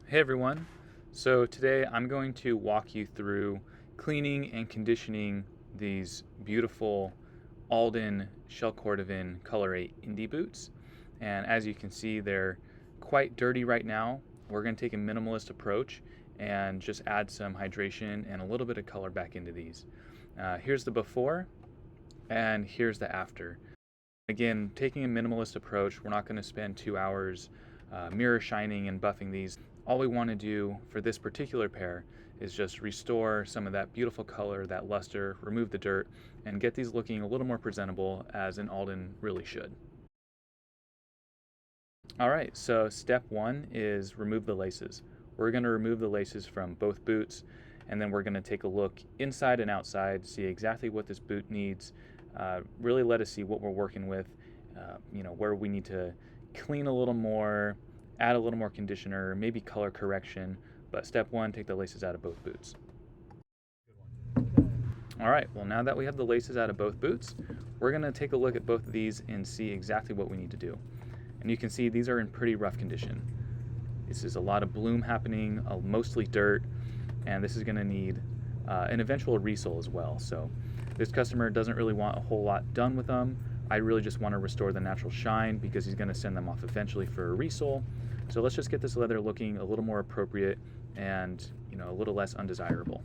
Hey everyone. So today I'm going to walk you through cleaning and conditioning these beautiful Alden Shell Cordovan Color 8 Indy boots. And as you can see, they're quite dirty right now. We're going to take a minimalist approach and just add some hydration and a little bit of color back into these. Here's the before and here's the after. Again, taking a minimalist approach, we're not going to spend 2 hours mirror shining and buffing these. All we want to do for this particular pair is just restore some of that beautiful color, that luster, remove the dirt, and get these looking a little more presentable as an Alden really should. All right, so step one is remove the laces. We're going to remove the laces from both boots, and then we're going to take a look inside and outside, see exactly what this boot needs, really let us see what we're working with, where we need to clean a little more, add a little more conditioner, maybe color correction. But step one, take the laces out of both boots. All right, well, now that we have the laces out of both boots, we're going to take a look at both of these and see exactly what we need to do. And you can see these are in pretty rough condition. This is a lot of bloom happening, mostly dirt, and this is going to need an eventual resole as well. So this customer doesn't really want a whole lot done with them. I really just want to restore the natural shine because he's going to send them off eventually for a resole. So let's just get this leather looking a little more appropriate and a little less undesirable.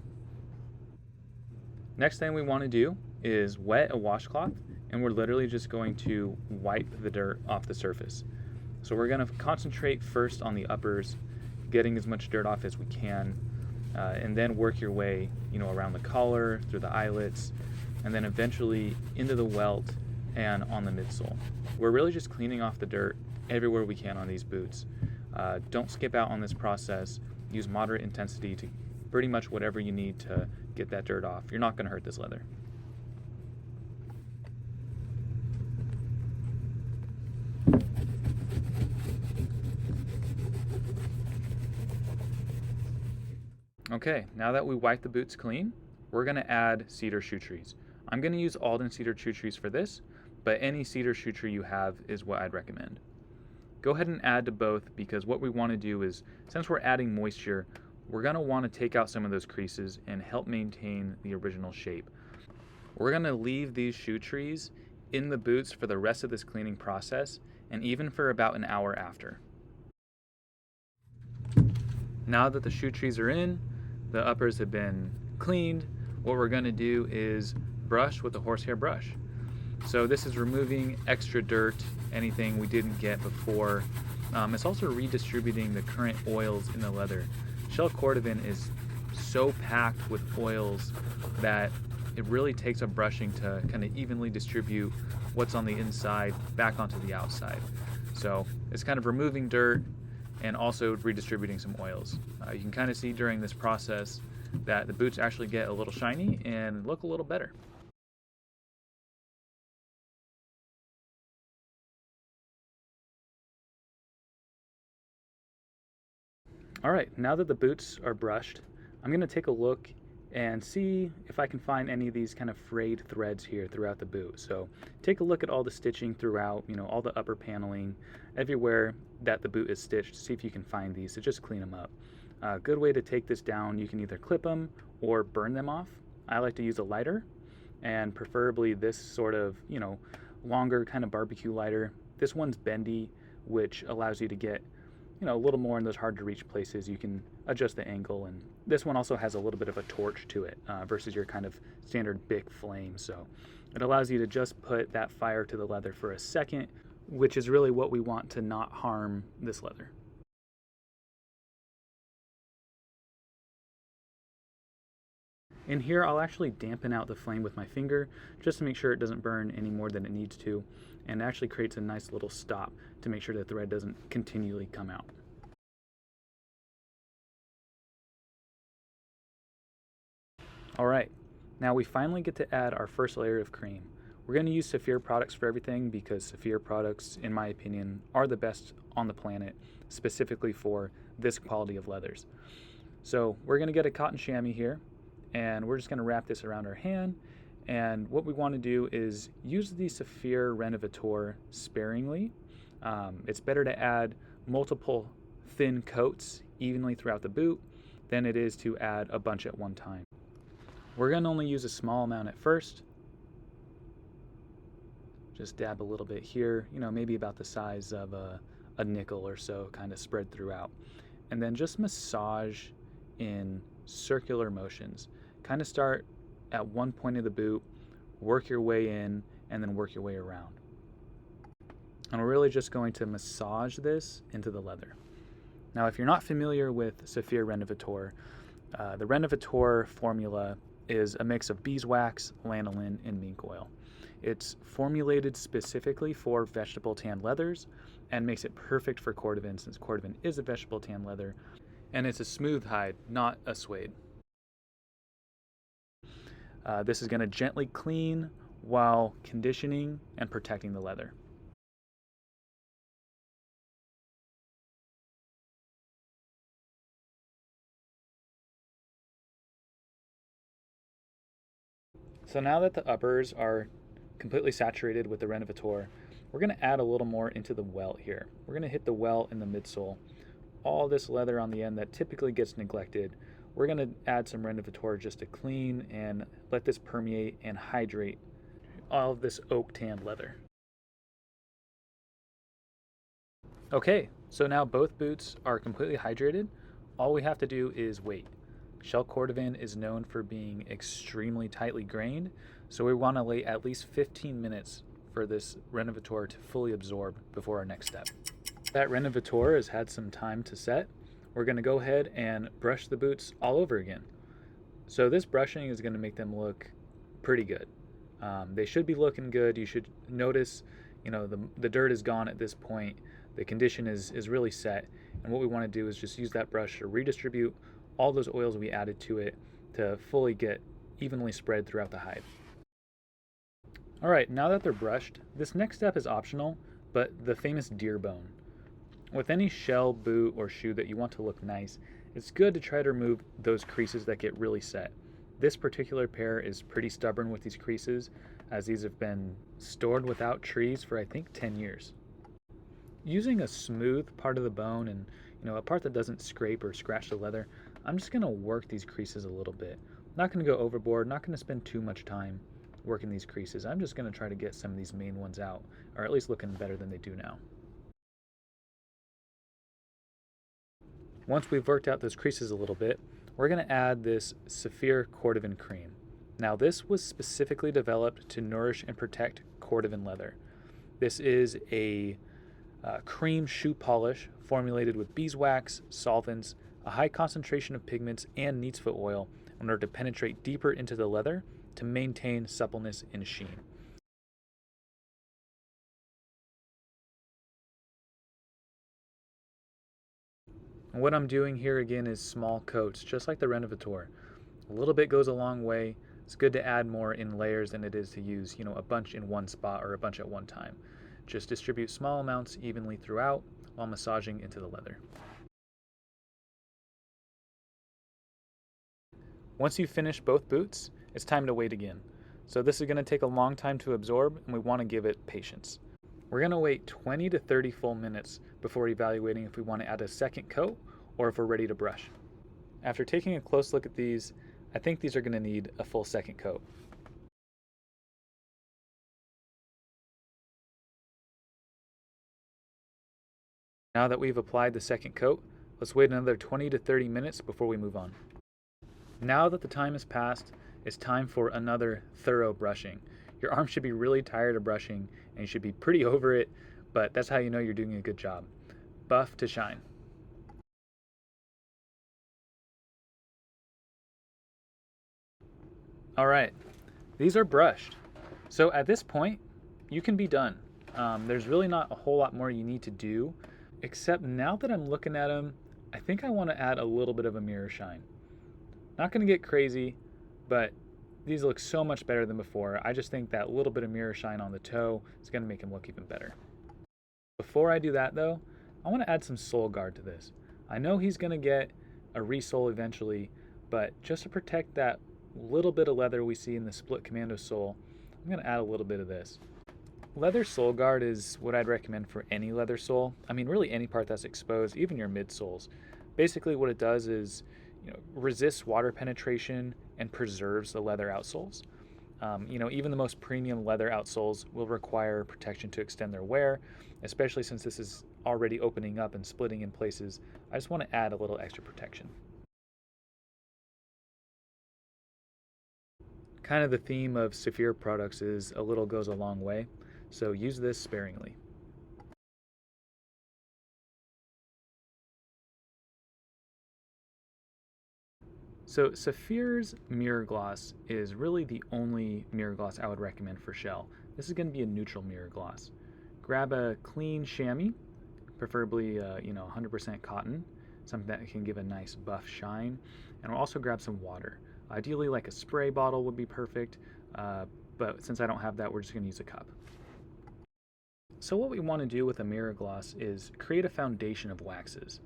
Next thing we want to do is wet a washcloth, and we're literally just going to wipe the dirt off the surface. So we're going to concentrate first on the uppers, getting as much dirt off as we can, and then work your way around the collar, through the eyelets, and then eventually into the welt and on the midsole. We're really just cleaning off the dirt everywhere we can on these boots. Don't skip out on this process. Use moderate intensity to pretty much whatever you need to get that dirt off. You're not going to hurt this leather. Okay, now that we wiped the boots clean, we're going to add cedar shoe trees. I'm going to use Alden cedar shoe trees for this, but any cedar shoe tree you have is what I'd recommend. Go ahead and add to both, because what we want to do is, since we're adding moisture, we're going to want to take out some of those creases and help maintain the original shape. We're going to leave these shoe trees in the boots for the rest of this cleaning process, and even for about an hour after. Now that the shoe trees are in, the uppers have been cleaned, what we're going to do is brush with a horsehair brush. So this is removing extra dirt, anything we didn't get before. It's also redistributing the current oils in the leather. Shell Cordovan is so packed with oils that it really takes a brushing to kind of evenly distribute what's on the inside back onto the outside. So it's kind of removing dirt and also redistributing some oils. You can kind of see during this process that the boots actually get a little shiny and look a little better. All right, now that the boots are brushed, I'm going to take a look and see if I can find any of these kind of frayed threads here throughout the boot. So take a look at all the stitching throughout, all the upper paneling, everywhere that the boot is stitched, see if you can find these to just clean them up. A good way to take this down, you can either clip them or burn them off. I like to use a lighter, and preferably this sort of, longer kind of barbecue lighter. This one's bendy, which allows you to get a little more in those hard to reach places. You can adjust the angle, and this one also has a little bit of a torch to it versus your kind of standard big flame. So it allows you to just put that fire to the leather for a second, which is really what we want to not harm this leather. In here, I'll actually dampen out the flame with my finger just to make sure it doesn't burn any more than it needs to, and it actually creates a nice little stop to make sure the thread doesn't continually come out. All right, now we finally get to add our first layer of cream. We're going to use Saphir products for everything because Saphir products, in my opinion, are the best on the planet, specifically for this quality of leathers. So we're going to get a cotton chamois here, and we're just going to wrap this around our hand. And what we want to do is use the Saphir Renovator sparingly. It's better to add multiple thin coats evenly throughout the boot than it is to add a bunch at one time. We're going to only use a small amount at first. Just dab a little bit here, maybe about the size of a nickel or so, kind of spread throughout. And then just massage in circular motions. Kind of start at one point of the boot, work your way in, and then work your way around. And we're really just going to massage this into the leather. Now, if you're not familiar with Saphir Renovator, the Renovator formula is a mix of beeswax, lanolin, and mink oil. It's formulated specifically for vegetable tan leathers and makes it perfect for Cordovan, since Cordovan is a vegetable tan leather, and it's a smooth hide, not a suede. This is going to gently clean while conditioning and protecting the leather. So now that the uppers are completely saturated with the Renovator, we're going to add a little more into the welt here. We're going to hit the welt in the midsole. All this leather on the end that typically gets neglected, we're going to add some Renovator just to clean and let this permeate and hydrate all of this oak tan leather. Okay, so now both boots are completely hydrated. All we have to do is wait. Shell Cordovan is known for being extremely tightly grained, so we want to wait at least 15 minutes for this Renovator to fully absorb before our next step. That Renovator has had some time to set. We're going to go ahead and brush the boots all over again. So this brushing is going to make them look pretty good. They should be looking good. You should notice, the dirt is gone at this point. The condition is really set. And what we want to do is just use that brush to redistribute all those oils we added to it to fully get evenly spread throughout the hide. All right, now that they're brushed, this next step is optional, but the famous deer bone. With any shell, boot, or shoe that you want to look nice, it's good to try to remove those creases that get really set. This particular pair is pretty stubborn with these creases, as these have been stored without trees for I think 10 years. Using a smooth part of the bone and a part that doesn't scrape or scratch the leather, I'm just going to work these creases a little bit. Not going to go overboard, not going to spend too much time working these creases. I'm just going to try to get some of these main ones out, or at least looking better than they do now. Once we've worked out those creases a little bit, we're going to add this Saphir Cordovan cream. Now this was specifically developed to nourish and protect Cordovan leather. This is a cream shoe polish formulated with beeswax, solvents, a high concentration of pigments, and neat's foot oil in order to penetrate deeper into the leather to maintain suppleness and sheen. And what I'm doing here again is small coats, just like the Renovator. A little bit goes a long way. It's good to add more in layers than it is to use, a bunch in one spot or a bunch at one time. Just distribute small amounts evenly throughout while massaging into the leather. Once you've finished both boots, it's time to wait again. So this is going to take a long time to absorb, and we want to give it patience. We're going to wait 20 to 30 full minutes before evaluating if we want to add a second coat or if we're ready to brush. After taking a close look at these, I think these are going to need a full second coat. Now that we've applied the second coat, let's wait another 20 to 30 minutes before we move on. Now that the time has passed, it's time for another thorough brushing. Your arm should be really tired of brushing and you should be pretty over it, but that's how you know you're doing a good job. Buff to shine. All right, these are brushed. So at this point, you can be done. There's really not a whole lot more you need to do, except now that I'm looking at them, I think I want to add a little bit of a mirror shine. Not going to get crazy, but these look so much better than before. I just think that little bit of mirror shine on the toe is going to make them look even better. Before I do that though, I want to add some sole guard to this. I know he's going to get a resole eventually, but just to protect that little bit of leather we see in the split commando sole, I'm going to add a little bit of this. Leather sole guard is what I'd recommend for any leather sole. I mean, really any part that's exposed, even your midsoles. Basically what it does is, resists water penetration and preserves the leather outsoles. Even the most premium leather outsoles will require protection to extend their wear, especially since this is already opening up and splitting in places. I just want to add a little extra protection. Kind of the theme of Saphir products is a little goes a long way, so use this sparingly. So Saphir's mirror gloss is really the only mirror gloss I would recommend for shell. This is going to be a neutral mirror gloss. Grab a clean chamois, preferably 100% cotton, something that can give a nice buff shine, and we'll also grab some water. Ideally, like a spray bottle would be perfect, but since I don't have that, we're just going to use a cup. So what we want to do with a mirror gloss is create a foundation of waxes.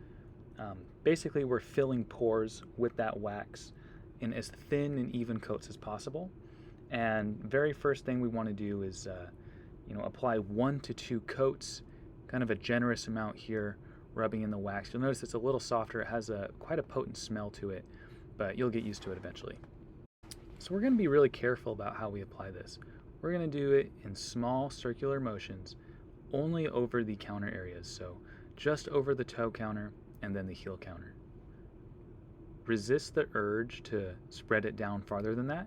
Basically, we're filling pores with that wax in as thin and even coats as possible. And very first thing we want to do is apply 1 to 2 coats, kind of a generous amount here, rubbing in the wax. You'll notice it's a little softer. It has quite a potent smell to it, but you'll get used to it eventually. So we're going to be really careful about how we apply this. We're going to do it in small circular motions, only over the counter areas, so just over the toe counter and then the heel counter. Resist the urge to spread it down farther than that.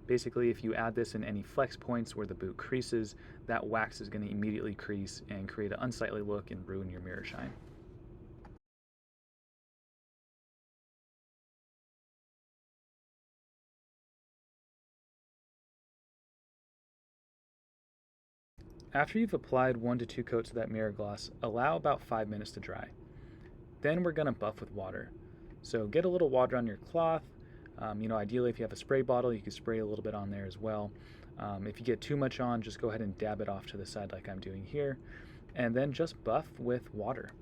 Basically, if you add this in any flex points where the boot creases, that wax is going to immediately crease and create an unsightly look and ruin your mirror shine. After you've applied 1 to 2 coats of that mirror gloss, allow about 5 minutes to dry. Then we're going to buff with water. So get a little water on your cloth. Ideally if you have a spray bottle, you can spray a little bit on there as well. If you get too much on, just go ahead and dab it off to the side like I'm doing here. And then just buff with water.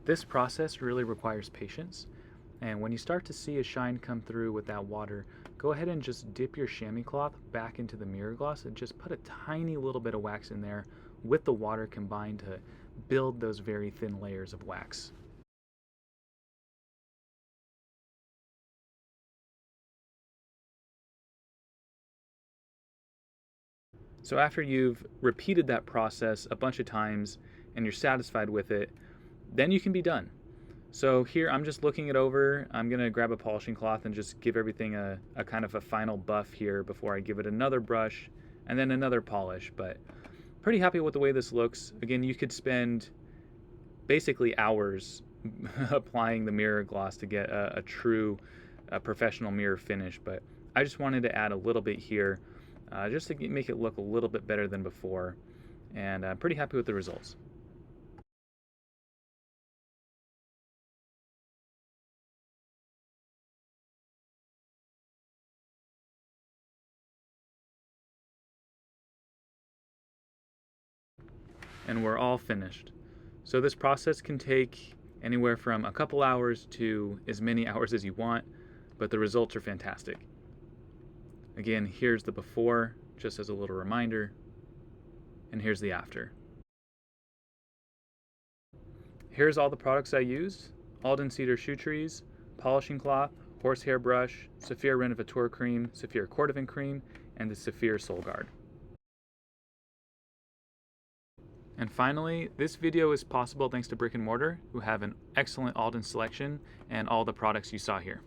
This process really requires patience. And when you start to see a shine come through with that water, go ahead and just dip your chamois cloth back into the mirror gloss and just put a tiny little bit of wax in there with the water combined to build those very thin layers of wax. So after you've repeated that process a bunch of times and you're satisfied with it, then you can be done. So here I'm just looking it over. I'm going to grab a polishing cloth and just give everything a kind of a final buff here before I give it another brush and then another polish. But pretty happy with the way this looks. Again, you could spend basically hours applying the mirror gloss to get a true professional mirror finish, but I just wanted to add a little bit here just to make it look a little bit better than before, and I'm pretty happy with the results. And we're all finished. So this process can take anywhere from a couple hours to as many hours as you want, but the results are fantastic. Again, here's the before, just as a little reminder, and here's the after. Here's all the products I used: Alden cedar shoe trees, polishing cloth, horsehair brush, Saphir Renovateur cream, Saphir Cordovan cream, and the Saphir sole guard. And finally, this video is possible thanks to Brick and Mortar, who have an excellent Alden selection and all the products you saw here.